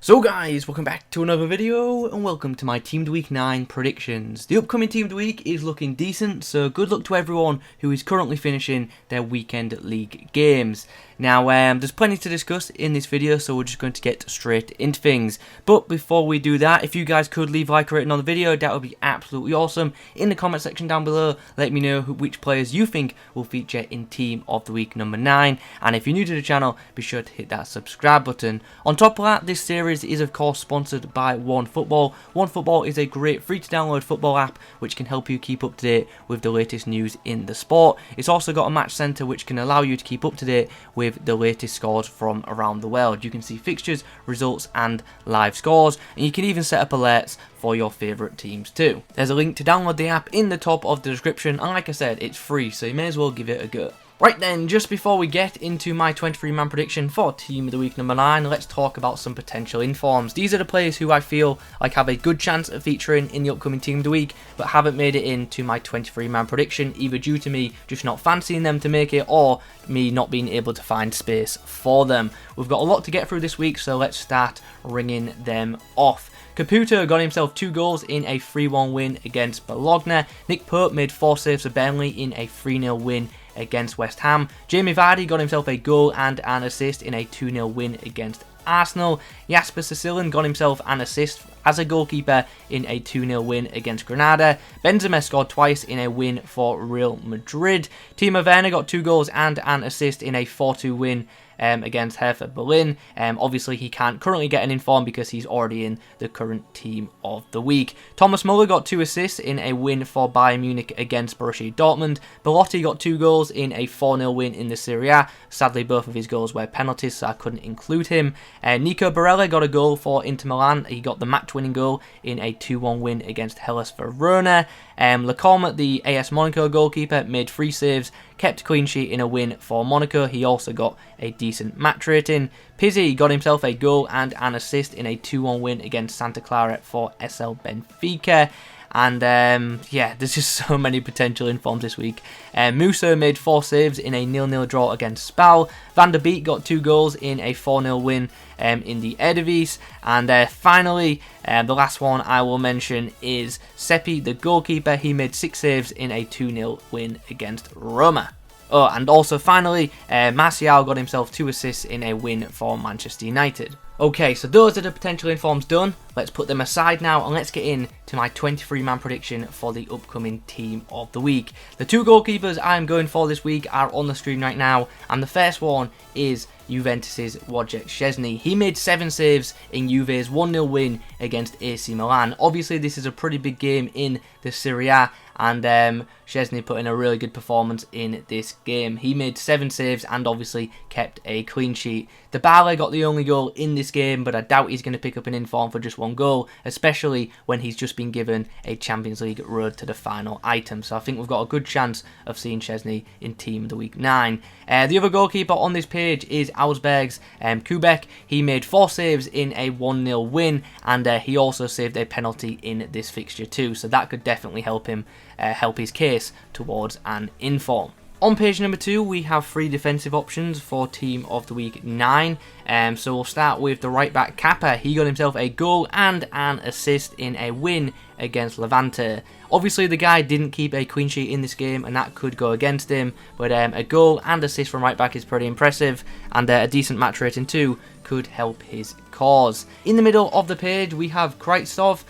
So guys, welcome back to another video and welcome to my Team of the Week 9 predictions. The upcoming Team of the Week is looking decent, so good luck to everyone who is currently finishing their weekend league games. Now there's plenty to discuss in this video, so we're just going to get straight into things. But before we do that, if you guys could leave a like rating on the video, that would be absolutely awesome. In the comment section down below, let me know which players you think will feature in Team of the Week number 9. And if you're new to the channel, be sure to hit that subscribe button. On top of that, this series is of course sponsored by OneFootball. OneFootball is a great free to download football app which can help you keep up to date with the latest news in the sport. It's also got a match center which can allow you to keep up to date with the latest scores from around the world. You can see fixtures, results and live scores, and you can even set up alerts for your favourite teams too. There's a link to download the app in the top of the description, and like I said, it's free, so you may as well give it a go. Right then, just before we get into my 23-man prediction for Team of the Week number 9, let's talk about some potential informs. These are the players who I feel like have a good chance of featuring in the upcoming Team of the Week, but haven't made it into my 23-man prediction, either due to me just not fancying them to make it, or me not being able to find space for them. We've got a lot to get through this week, so let's start ringing them off. Caputo got himself 2 goals in a 3-1 win against Bologna. Nick Pope made 4 saves for Burnley in a 3-0 win against West Ham. Jamie Vardy got himself a goal and an assist in a 2-0 win against Arsenal. Jasper Cecilin got himself an assist as a goalkeeper in a 2-0 win against Granada. Benzema scored twice in a win for Real Madrid. Timo Werner got 2 goals and an assist in a 4-2 win against Hertha Berlin. Obviously he can't currently get an inform because he's already in the current Team of the Week. Thomas Muller got 2 assists in a win for Bayern Munich against Borussia Dortmund. Belotti got 2 goals in a 4-0 win in the Serie A. Sadly both of his goals were penalties, so I couldn't include him. Nico Barella got a goal for Inter Milan. He got the match-winning goal in a 2-1 win against Hellas Verona. Lacombe, the AS Monaco goalkeeper, made 3 saves, kept a clean sheet in a win for Monaco. He also got a decent match rating. Pizzi got himself a goal and an assist in a 2-1 win against Santa Clara for SL Benfica. And yeah, there's just so many potential informs this week. Musa made 4 saves in a 0-0 draw against Spal. Van der Beek got 2 goals in a 4-0 win in the Eredivisie. And finally, the last one I will mention is Seppi, the goalkeeper. He made 6 saves in a 2-0 win against Roma. Oh, and also finally, Martial got himself 2 assists in a win for Manchester United. Okay, so those are the potential informs done. Let's put them aside now and let's get into my 23-man prediction for the upcoming Team of the Week. The 2 goalkeepers I'm going for this week are on the screen right now, and the first one is Juventus' Wojciech Szczesny. He made 7 saves in Juve's 1-0 win against AC Milan. Obviously, this is a pretty big game in the Serie A, and Szczesny put in a really good performance in this game. He made 7 saves and obviously kept a clean sheet. Dybala got the only goal in this game, but I doubt he's going to pick up an inform for just 1 goal, especially when he's just been given a Champions League road to the final item. So I think we've got a good chance of seeing Szczesny in Team of the Week 9. The other goalkeeper on this page is Augsburg's Kubek. He made 4 saves in a 1-0 win, and he also saved a penalty in this fixture too, so that could definitely help him help his case towards an inform. On page number 2, we have 3 defensive options for Team of the Week 9. So we'll start with the right back Kappa. He got himself a goal and an assist in a win against Levante. Obviously the guy didn't keep a clean sheet in this game and that could go against him, but a goal and assist from right back is pretty impressive, and a decent match rating too could help his cause. In the middle of the page we have Krejcov.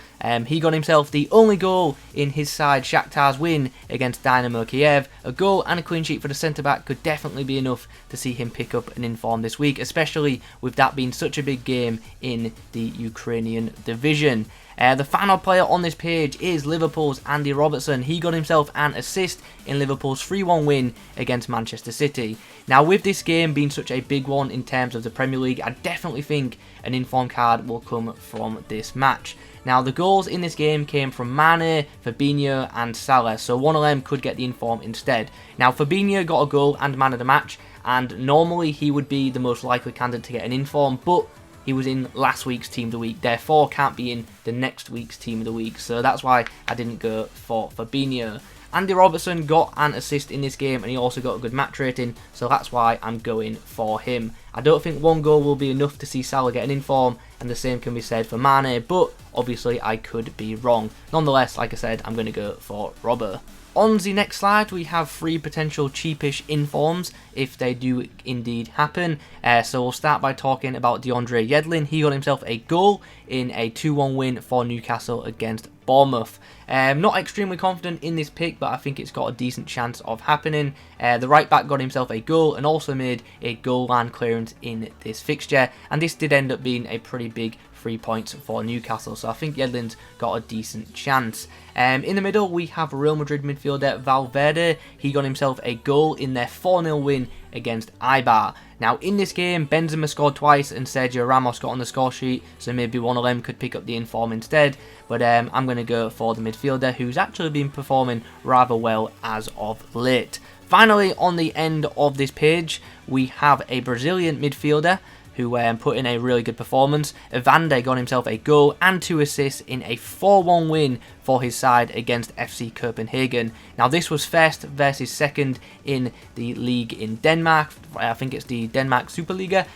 He got himself the only goal in his side Shakhtar's win against Dynamo Kiev. A goal and a clean sheet for the centre back could definitely be enough to see him pick up an inform this week, especially with that being such a big game in the Ukrainian division. The final player on this page is Liverpool's Andy Robertson. He got himself an assist in Liverpool's 3-1 win against Manchester City. Now with this game being such a big one in terms of the Premier League, I definitely think an inform card will come from this match. Now the goals in this game came from Mane, Fabinho and Salah, so one of them could get the inform instead. Now Fabinho got a goal and man of the match, and normally he would be the most likely candidate to get an inform, but he was in last week's Team of the Week, therefore can't be in the next week's Team of the Week, so that's why I didn't go for Fabinho. Andy Robertson got an assist in this game and he also got a good match rating, so that's why I'm going for him. I don't think one goal will be enough to see Salah get an inform, and the same can be said for Mane, but obviously I could be wrong. Nonetheless, like I said, I'm going to go for Robert. On the next slide, we have 3 potential cheapish informs if they do indeed happen. So we'll start by talking about DeAndre Yedlin. He got himself a goal in a 2-1 win for Newcastle against Bournemouth. Not extremely confident in this pick, but I think it's got a decent chance of happening. The right back got himself a goal and also made a goal line clearance in this fixture, and this did end up being a pretty big 3 points for Newcastle, so I think Yedlin's got a decent chance. In the middle, we have Real Madrid midfielder Valverde. He got himself a goal in their 4-0 win against Eibar. Now, in this game, Benzema scored twice and Sergio Ramos got on the score sheet, so maybe one of them could pick up the inform instead. But I'm going to go for the midfielder, who's actually been performing rather well as of late. Finally, on the end of this page, we have a Brazilian midfielder who put in a really good performance. Evander got himself a goal and 2 assists in a 4-1 win for his side against FC Copenhagen. Now, this was first versus second in the league in Denmark. I think it's the Denmark Superliga.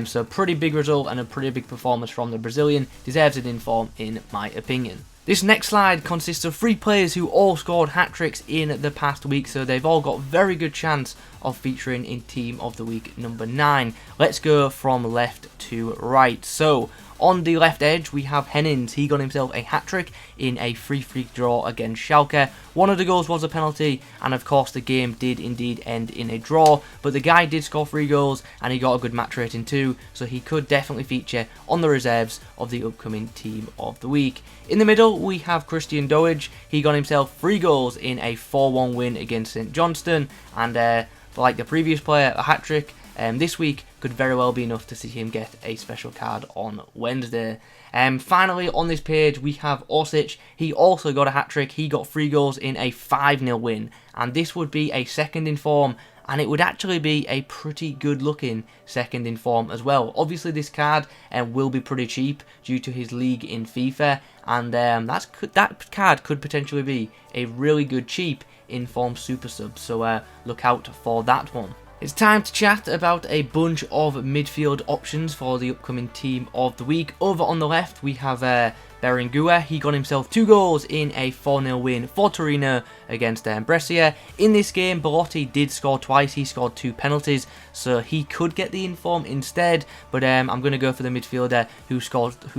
So pretty big result and a pretty big performance from the Brazilian. Deserves an inform in my opinion. This next slide consists of 3 players who all scored hat-tricks in the past week, so they've all got very good chance of featuring in Team of the Week number 9. Let's go from left to right. So, on the left edge, we have Hennings. He got himself a hat-trick in a 3-3 draw against Schalke. One of the goals was a penalty, and of course the game did indeed end in a draw, but the guy did score 3 goals, and he got a good match rating too, so he could definitely feature on the reserves of the upcoming Team of the Week. In the middle, we have Christian Doage. He got himself 3 goals in a 4-1 win against St Johnstone, and like the previous player, a hat-trick this week could very well be enough to see him get a special card on Wednesday. Finally, on this page, we have Orsic. He also got a hat-trick. He got 3 goals in a 5-0 win, and this would be a second in form, and it would actually be a pretty good looking second in form as well. Obviously this card will be pretty cheap due to his league in FIFA, and that card could potentially be a really good cheap in-form super sub, so look out for that one. It's time to chat about a bunch of midfield options for the upcoming Team of the Week. Over on the left, we have Berenguer. He got himself 2 goals in a 4-0 win for Torino against Brescia. In this game, Belotti did score twice. He scored 2 penalties, so he could get the inform instead. But I'm going to go for the midfielder who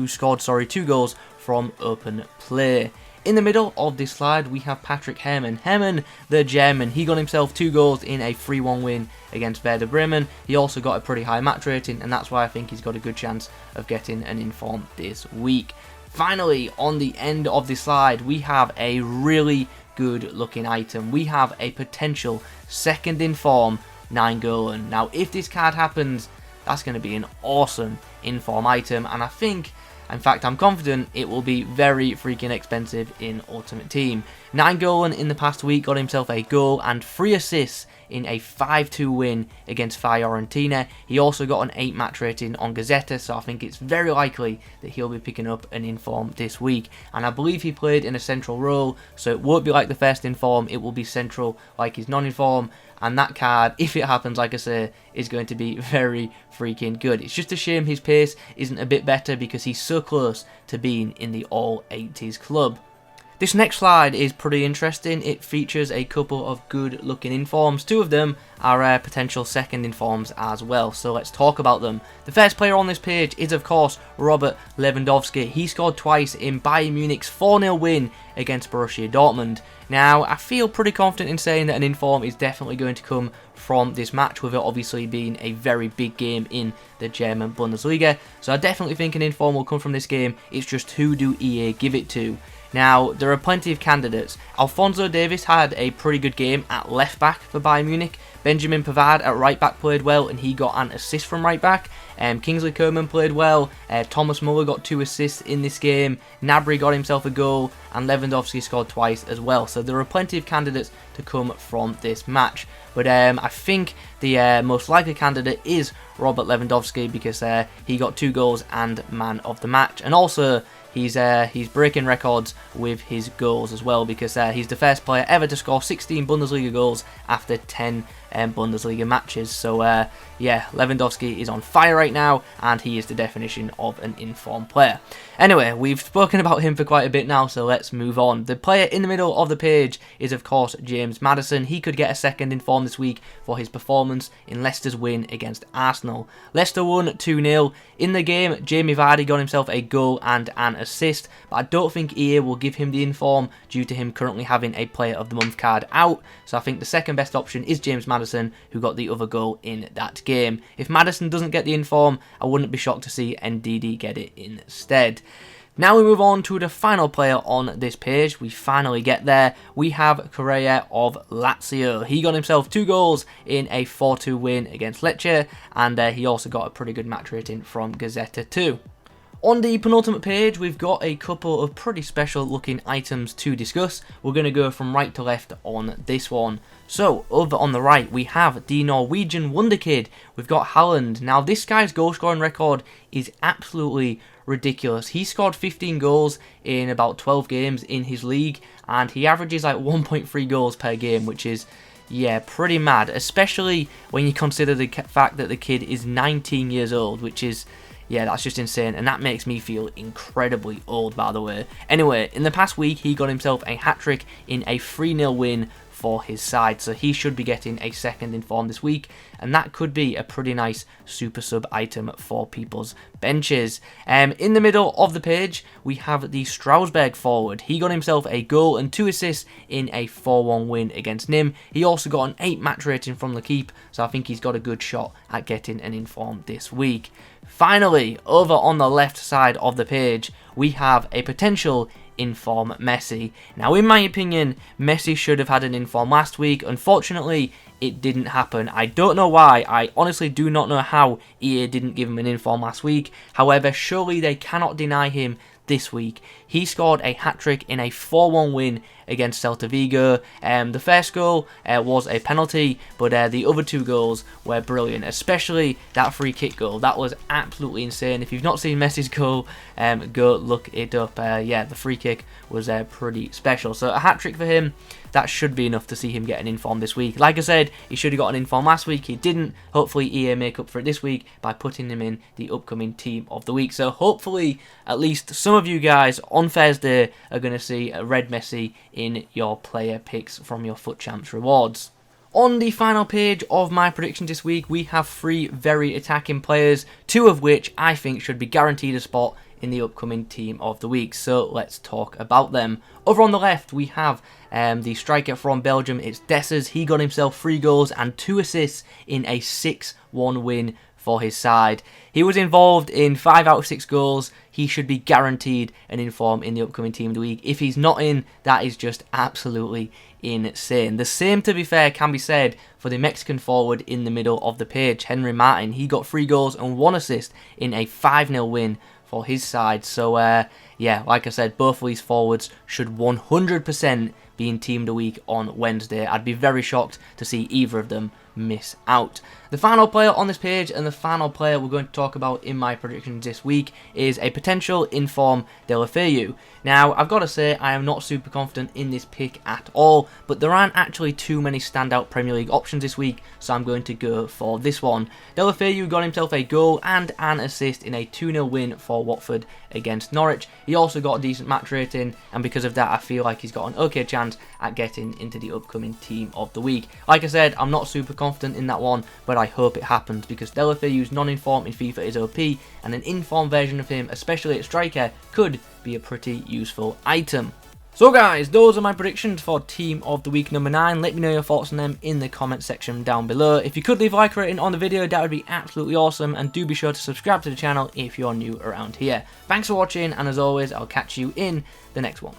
scored 2 goals from open play. In the middle of this slide, we have Patrick Herrmann. Herrmann, the German, he got himself 2 goals in a 3-1 win against Werder Bremen. He also got a pretty high match rating, and that's why I think he's got a good chance of getting an inform this week. Finally, on the end of this slide, we have a really good looking item. We have a potential second inform 9-goal. Now, if this card happens, that's going to be an awesome inform item, and I think, in fact, I'm confident it will be very freaking expensive in Ultimate Team. 9-goal in the past week got himself a goal and 3 assists in a 5-2 win against Fiorentina. He also got an 8 match rating on Gazzetta, so I think it's very likely that he'll be picking up an inform this week. And I believe he played in a central role, so it won't be like the first inform, it will be central like his non-inform. And that card, if it happens, like I say, is going to be very freaking good. It's just a shame his pace isn't a bit better because he's so close to being in the all-80s club. This next slide is pretty interesting. It features a couple of good looking informs. 2 of them are potential second informs as well, so let's talk about them. The first player on this page is of course Robert Lewandowski. He scored twice in Bayern Munich's 4-0 win against Borussia Dortmund. Now, I feel pretty confident in saying that an inform is definitely going to come from this match, with it obviously being a very big game in the German Bundesliga. So I definitely think an inform will come from this game. It's just who do EA give it to? Now, there are plenty of candidates. Alphonso Davies had a pretty good game at left back for Bayern Munich. Benjamin Pavard at right back played well, and he got an assist from right back. Kingsley Coman played well. Thomas Muller got 2 assists in this game. Gnabry got himself a goal, and Lewandowski scored twice as well. So there are plenty of candidates to come from this match. But I think the most likely candidate is Robert Lewandowski, because he got 2 goals and man of the match. And also, he's breaking records with his goals as well, because he's the first player ever to score 16 Bundesliga goals after 10 Bundesliga matches. So yeah, Lewandowski is on fire right now, and he is the definition of an informed player. Anyway, we've spoken about him for quite a bit now, so let's move on. The player in the middle of the page is, of course, James Maddison. He could get a second in form this week for his performance in Leicester's win against Arsenal. Leicester won 2-0. In the game, Jamie Vardy got himself a goal and an assist, but I don't think EA will give him the inform due to him currently having a Player of the Month card out. So I think the second best option is James Maddison, who got the other goal in that game. If Maddison doesn't get the inform, I wouldn't be shocked to see NDD get it instead. Now we move on to the final player on this page. We finally get there. We have Correa of Lazio. He got himself 2 goals in a 4-2 win against Lecce, and he also got a pretty good match rating from Gazzetta too. On the penultimate page, we've got a couple of pretty special looking items to discuss. We're going to go from right to left on this one. So, over on the right, we have the Norwegian wonder kid. We've got Haaland. Now, this guy's goal scoring record is absolutely ridiculous. He scored 15 goals in about 12 games in his league, and he averages like 1.3 goals per game, which is, yeah, pretty mad, especially when you consider the fact that the kid is 19 years old, which is, yeah, that's just insane, and that makes me feel incredibly old, by the way. Anyway, in the past week, he got himself a hat-trick in a 3-0 win for his side, so he should be getting a second in form this week, and that could be a pretty nice super sub item for people's benches. In the middle of the page, we have the Strasbourg forward. He got himself a goal and 2 assists in a 4-1 win against Nîmes. He also got an 8 match rating from L'Équipe, so I think he's got a good shot at getting an inform this week. Finally, over on the left side of the page, we have a potential inform Messi. Now, in my opinion, Messi should have had an inform last week. Unfortunately, it didn't happen. I don't know why. I honestly do not know how EA didn't give him an inform last week. However, surely they cannot deny him this week. He scored a hat-trick in a 4-1 win against Celta Vigo. The first goal was a penalty, but the other 2 goals were brilliant, especially that free kick goal. That was absolutely insane. If you've not seen Messi's goal, go look it up. Yeah, the free kick was pretty special. So a hat-trick for him, that should be enough to see him get an inform this week. Like I said, he should have got an inform last week. He didn't. Hopefully EA make up for it this week by putting him in the upcoming team of the week. So hopefully at least some of you guys on Thursday are going to see a red Messi in your player picks from your Foot Champs rewards. On the final page of my predictions this week, we have 3 very attacking players, 2 of which I think should be guaranteed a spot in the upcoming team of the week. So let's talk about them. Over on the left, we have the striker from Belgium. It's Dessers. He got himself 3 goals and 2 assists in a 6-1 win for his side. He was involved in 5 out of 6 goals. He should be guaranteed an inform in the upcoming team of the week. If he's not in, that is just absolutely insane. The same, to be fair, can be said for the Mexican forward in the middle of the page, Henry Martin. He got 3 goals and 1 assist in a 5-0 win for his side. So, yeah, like I said, both of these forwards should 100% be in Team of the Week on Wednesday. I'd be very shocked to see either of them miss out. The final player on this page, and the final player we're going to talk about in my predictions this week, is a potential inform Deulofeu. Now, I've got to say, I am not super confident in this pick at all, but there aren't actually too many standout Premier League options this week, so I'm going to go for this one. Deulofeu got himself a goal and an assist in a 2-0 win for Watford against Norwich. He also got a decent match rating, and because of that, I feel like he's got an okay chance at getting into the upcoming team of the week. Like I said, I'm not super confident in that one, but I hope it happens, because Deulofeu's non-inform in FIFA is OP, and an informed version of him, especially at striker, could be a pretty useful item. So guys, those are my predictions for Team of the Week number 9. Let me know your thoughts on them in the comment section down below. If you could leave a like rating on the video, that would be absolutely awesome, and do be sure to subscribe to the channel if you're new around here. Thanks for watching, and as always, I'll catch you in the next one.